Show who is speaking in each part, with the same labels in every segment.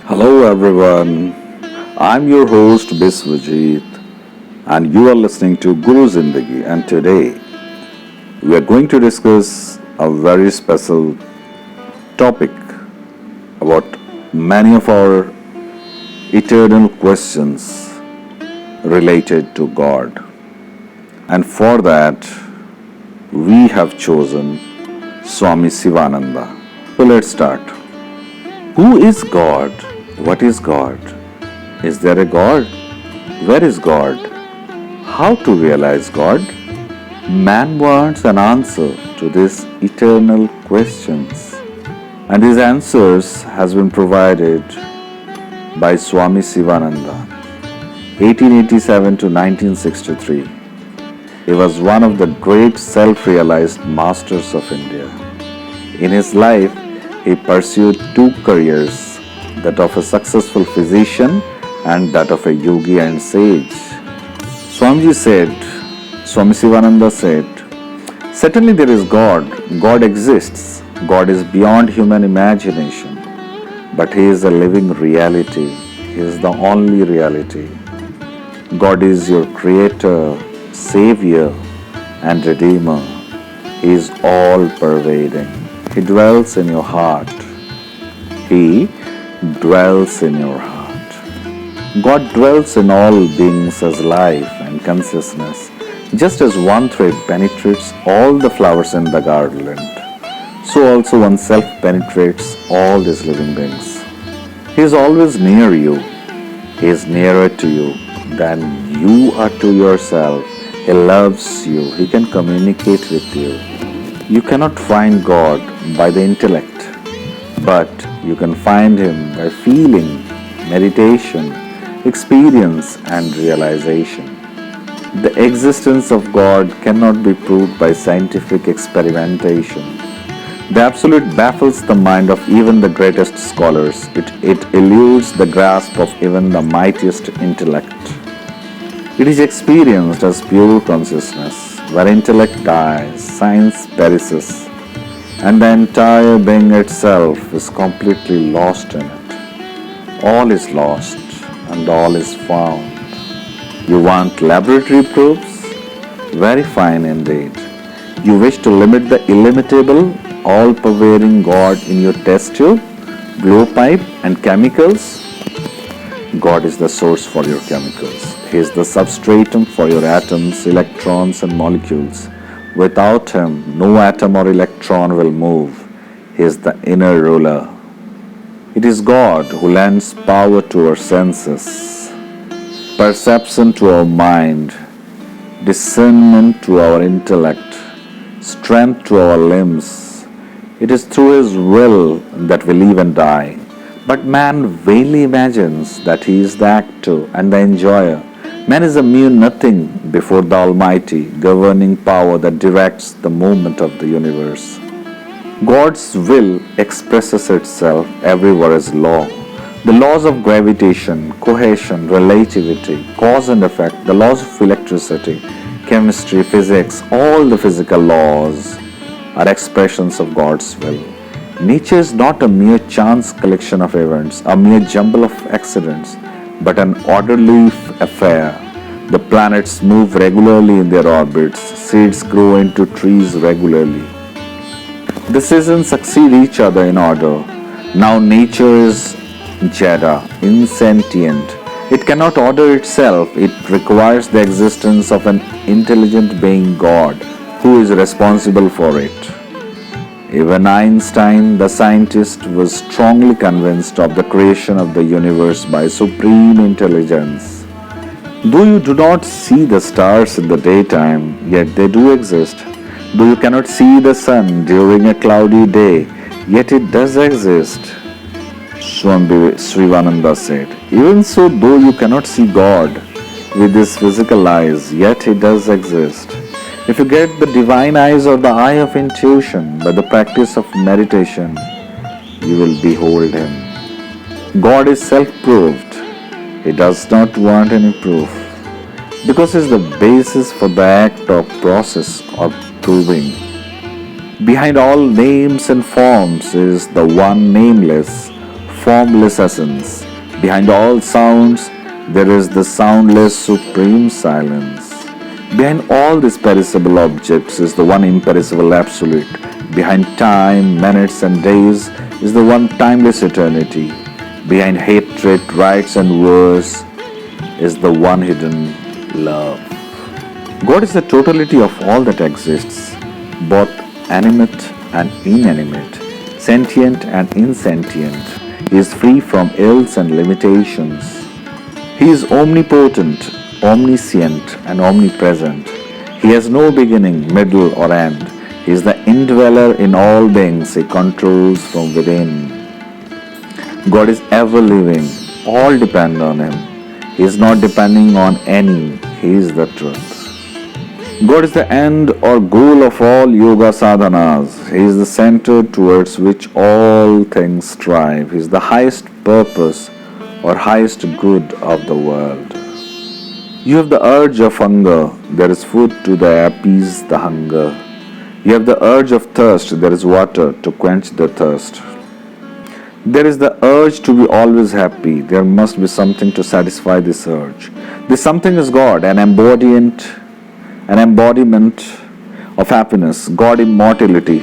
Speaker 1: Hello everyone, I'm your host Biswajit and you are listening to Guru Zindagi, and today we are going to discuss a very special topic about many of our eternal questions related to God. And for that we have chosen Swami Sivananda. So let's start. Who is God? What is God? Is there a God? Where is God? How to realize God? Man wants an answer to these eternal questions, and these answers has been provided by Swami Sivananda, 1887 to 1963. He was one of the great self-realized masters of India. In his life, he pursued two careers, that of a successful physician and that of a yogi and sage. Swami Sivananda said, certainly there is God. God exists. God is beyond human imagination. But He is a living reality. He is the only reality. God is your creator, savior, and redeemer. He is all pervading. He dwells in your heart. He dwells in your heart. God dwells in all beings as life and consciousness. Just as one thread penetrates all the flowers in the garland, so also oneself penetrates all these living beings. He is always near you. He is nearer to you than you are to yourself. He loves you. He can communicate with you. You cannot find God by the intellect, but you can find Him by feeling, meditation, experience, and realization. The existence of God cannot be proved by scientific experimentation. The absolute baffles the mind of even the greatest scholars. It eludes the grasp of even the mightiest intellect. It is experienced as pure consciousness, where intellect dies, science perishes, and the entire being itself is completely lost in it. All is lost and all is found. You want laboratory proofs? Very fine indeed. You wish to limit the illimitable, all-pervading God in your test tube, blowpipe, and chemicals? God is the source for your chemicals. He is the substratum for your atoms, electrons, and molecules. Without Him, no atom or electron will move. He is the inner ruler. It is God who lends power to our senses, perception to our mind, discernment to our intellect, strength to our limbs. It is through His will that we live and die. But man vainly imagines that he is the actor and the enjoyer. Man is a mere nothing before the Almighty, governing power that directs the movement of the universe. God's will expresses itself everywhere as law. The laws of gravitation, cohesion, relativity, cause and effect, the laws of electricity, chemistry, physics, all the physical laws are expressions of God's will. Nature is not a mere chance collection of events, a mere jumble of accidents, but an orderly affair. The planets move regularly in their orbits, seeds grow into trees regularly. The seasons succeed each other in order. Now nature is Jada, insentient. It cannot order itself. It requires the existence of an intelligent being, God, who is responsible for it. Even Einstein, the scientist, was strongly convinced of the creation of the universe by supreme intelligence. Though you do not see the stars in the daytime, yet they do exist. Though you cannot see the sun during a cloudy day, yet it does exist. Swami Sivananda said, even so, though you cannot see God with these physical eyes, yet He does exist. If you get the divine eyes or the eye of intuition by the practice of meditation, you will behold Him. God is self-proved. He does not want any proof, because He is the basis for the act or process of proving. Behind all names and forms is the one nameless, formless essence. Behind all sounds, there is the soundless supreme silence. Behind all these perishable objects is the one imperishable absolute. Behind time, minutes, and days is the one timeless eternity. Behind hatred, rights, and wars is the one hidden love. God is the totality of all that exists, both animate and inanimate, sentient and insentient. He is free from ills and limitations. He is omnipotent, omniscient, and omnipresent. He has no beginning, middle, or end. He is the indweller in all beings. He controls from within. God is ever living. All depend on Him. He is not depending on any. He is the truth. God is the end or goal of all yoga sadhanas. He is the center towards which all things strive. He is the highest purpose or highest good of the world. You have the urge of hunger, there is food to appease the hunger. You have the urge of thirst, there is water to quench the thirst. There is the urge to be always happy, there must be something to satisfy this urge. This something is God, an embodiment of happiness, God immortality,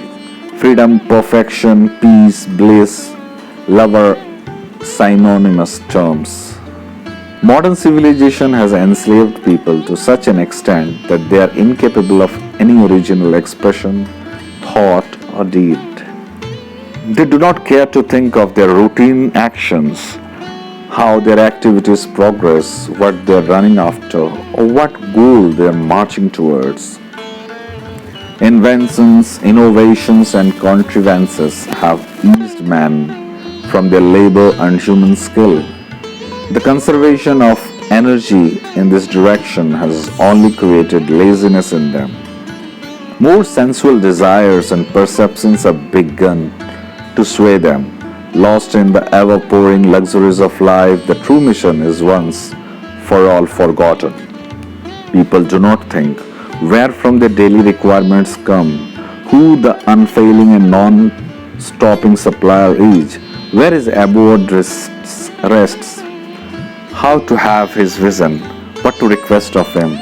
Speaker 1: freedom, perfection, peace, bliss, love are synonymous terms. Modern civilization has enslaved people to such an extent that they are incapable of any original expression, thought, or deed. They do not care to think of their routine actions, how their activities progress, what they are running after, or what goal they are marching towards. Inventions, innovations, and contrivances have eased man from their labor and human skill. The conservation of energy in this direction has only created laziness in them. More sensual desires and perceptions have begun to sway them. Lost in the ever-pouring luxuries of life, the true mission is once for all forgotten. People do not think where from their daily requirements come, who the unfailing and non-stopping supplier is, where his abode rests, how to have his vision, what to request of him.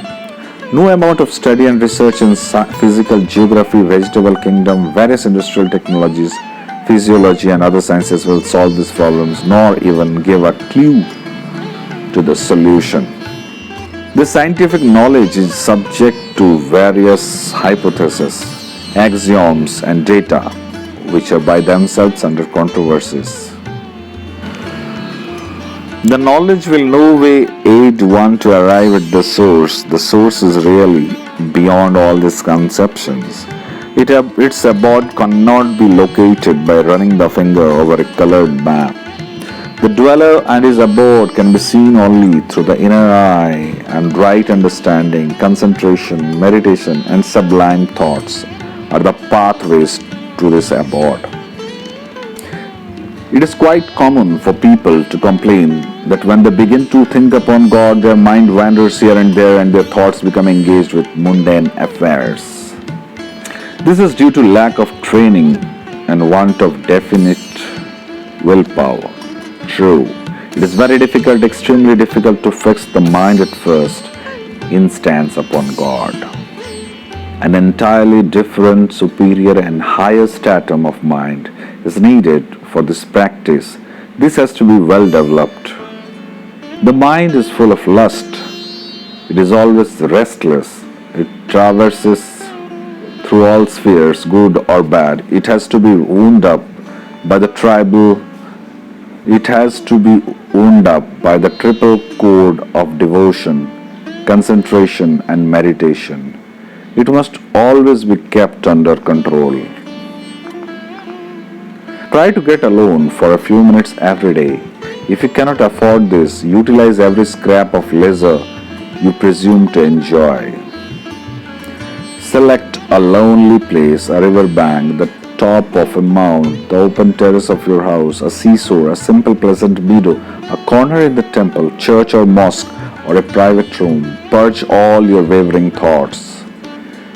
Speaker 1: No amount of study and research in physical geography, vegetable kingdom, various industrial technologies, physiology and other sciences will solve these problems, nor even give a clue to the solution. This scientific knowledge is subject to various hypotheses, axioms and data, which are by themselves under controversies. The knowledge will no way aid one to arrive at the source. The source is really beyond all these conceptions. Its abode cannot be located by running the finger over a colored map. The dweller and his abode can be seen only through the inner eye, and right understanding, concentration, meditation, and sublime thoughts are the pathways to this abode. It is quite common for people to complain that when they begin to think upon God, their mind wanders here and there and their thoughts become engaged with mundane affairs. This is due to lack of training and want of definite willpower. True, it is very difficult, extremely difficult to fix the mind at first instance upon God. An entirely different, superior and higher stratum of mind is needed for this practice. This has to be well developed. The mind is full of lust. It is always restless. It traverses through all spheres, good or bad. It has to be wound up by the triple cord of devotion, concentration and meditation. It must always be kept under control. Try to get alone for a few minutes every day. If you cannot afford this, utilize every scrap of leisure you presume to enjoy. Select a lonely place, a river bank, the top of a mount, the open terrace of your house, a seesaw, a simple pleasant meadow, a corner in the temple, church or mosque, or a private room. Purge all your wavering thoughts.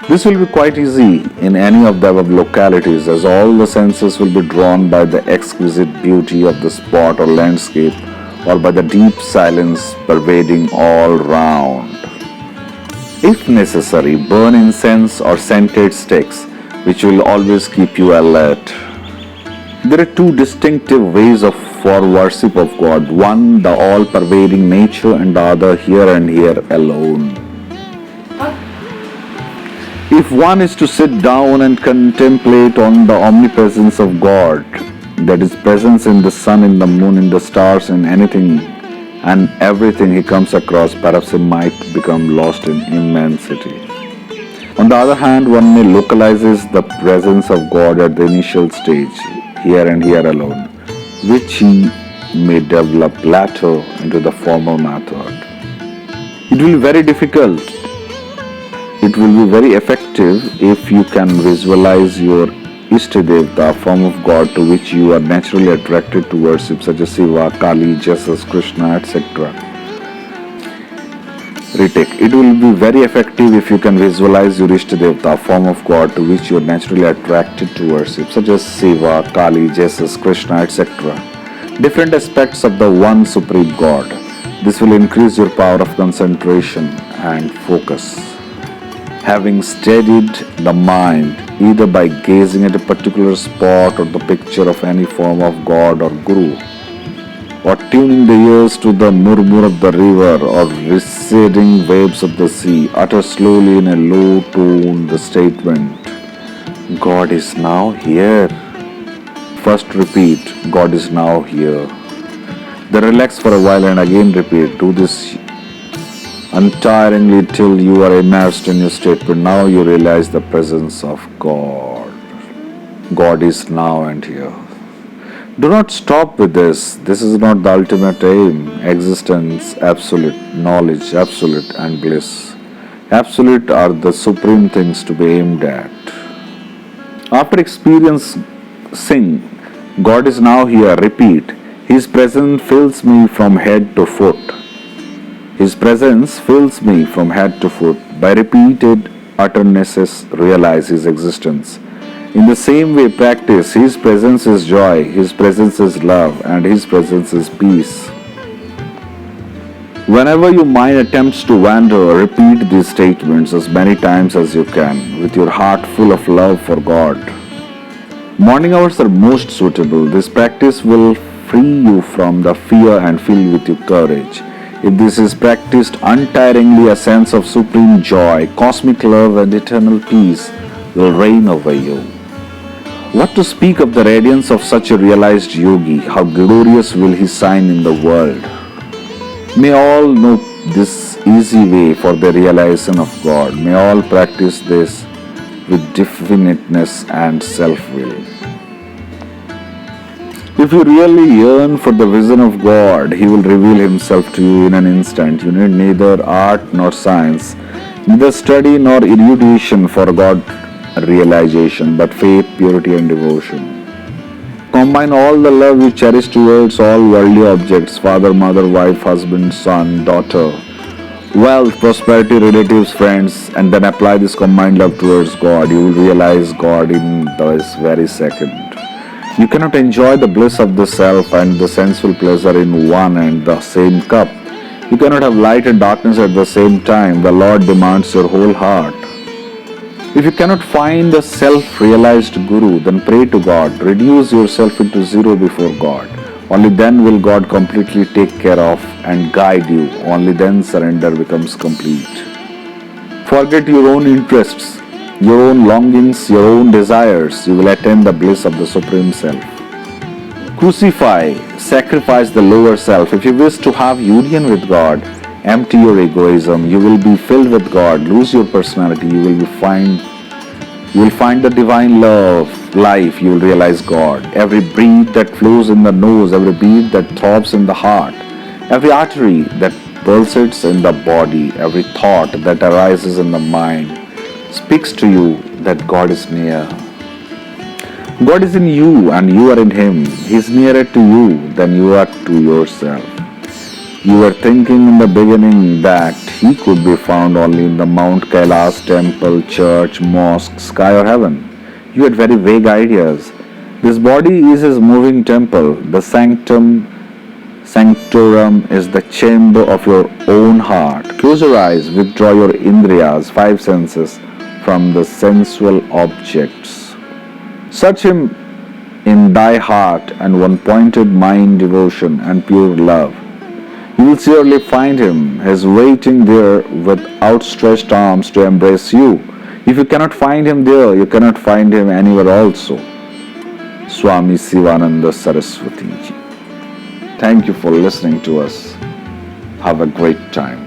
Speaker 1: This will be quite easy in any of the above localities, as all the senses will be drawn by the exquisite beauty of the spot or landscape, or by the deep silence pervading all round. If necessary, burn incense or scented sticks, which will always keep you alert. There are two distinctive ways for worship of God. One, the all-pervading nature, and the other, here and here alone. If one is to sit down and contemplate on the omnipresence of God, that is presence in the sun, in the moon, in the stars, in anything and everything he comes across, perhaps he might become lost in immensity. On the other hand, one may localizes the presence of God at the initial stage, here and here alone, which he may develop later into the formal method. It will be very difficult. It will be very effective if you can visualize your Ishtadevta, form of God to which you are naturally attracted to worship, such as Shiva, Kali, Jesus, Krishna, etc. Retake. It will be very effective if you can visualize your Ishtadevta, form of God to which you are naturally attracted to worship, such as Shiva, Kali, Jesus, Krishna, etc. Different aspects of the one Supreme God. This will increase your power of concentration and focus. Having steadied the mind, either by gazing at a particular spot or the picture of any form of God or Guru, or tuning the ears to the murmur of the river or receding waves of the sea, utter slowly in a low tone the statement, God is now here. First repeat, God is now here. Then relax for a while and again repeat. Do this untiringly till you are immersed in your statement. Now you realize the presence of God. God is now and here. Do not stop with this. This is not the ultimate aim. Existence, absolute, knowledge, absolute, and bliss. Absolute are the supreme things to be aimed at. After experience, sing, God is now here. Repeat, His presence fills me from head to foot. His presence fills me from head to foot. By repeated utterances, realize His existence. In the same way, practice His presence is joy, His presence is love, and His presence is peace. Whenever your mind attempts to wander, repeat these statements as many times as you can, with your heart full of love for God. Morning hours are most suitable. This practice will free you from the fear and fill with your courage. If this is practiced untiringly, a sense of supreme joy, cosmic love, and eternal peace will reign over you. What to speak of the radiance of such a realized yogi? How glorious will he shine in the world? May all know this easy way for the realization of God. May all practice this with definiteness and self-will. If you really yearn for the vision of God, He will reveal Himself to you in an instant. You need neither art nor science, neither study nor erudition for God realization, but faith, purity, and devotion. Combine all the love you cherish towards all worldly objects, father, mother, wife, husband, son, daughter, wealth, prosperity, relatives, friends, and then apply this combined love towards God. You will realize God in this very second. You cannot enjoy the bliss of the self and the sensual pleasure in one and the same cup. You cannot have light and darkness at the same time. The Lord demands your whole heart. If you cannot find a self-realized Guru, then pray to God. Reduce yourself into zero before God. Only then will God completely take care of and guide you. Only then surrender becomes complete. Forget your own interests, your own longings, your own desires. You will attain the bliss of the Supreme Self. Crucify, sacrifice the lower self. If you wish to have union with God, empty your egoism. You will be filled with God. Lose your personality. You will find the divine love, life. You will realize God. Every breath that flows in the nose, every beat that throbs in the heart, every artery that pulsates in the body, every thought that arises in the mind speaks to you that God is near. God is in you and you are in Him. He is nearer to you than you are to yourself. You were thinking in the beginning that he could be found only in the Mount Kailas temple, church, mosque, sky or heaven. You had very vague ideas. This body is his moving temple. The sanctorum is the chamber of your own heart. Close your eyes, withdraw your indriyas, five senses, from the sensual objects. Search him in thy heart and one pointed mind, devotion and pure love. You will surely find him. He is waiting there with outstretched arms to embrace you. If you cannot find him there, you cannot find him anywhere also. Swami Sivananda Saraswati Ji. Thank you for listening to us. Have a great time.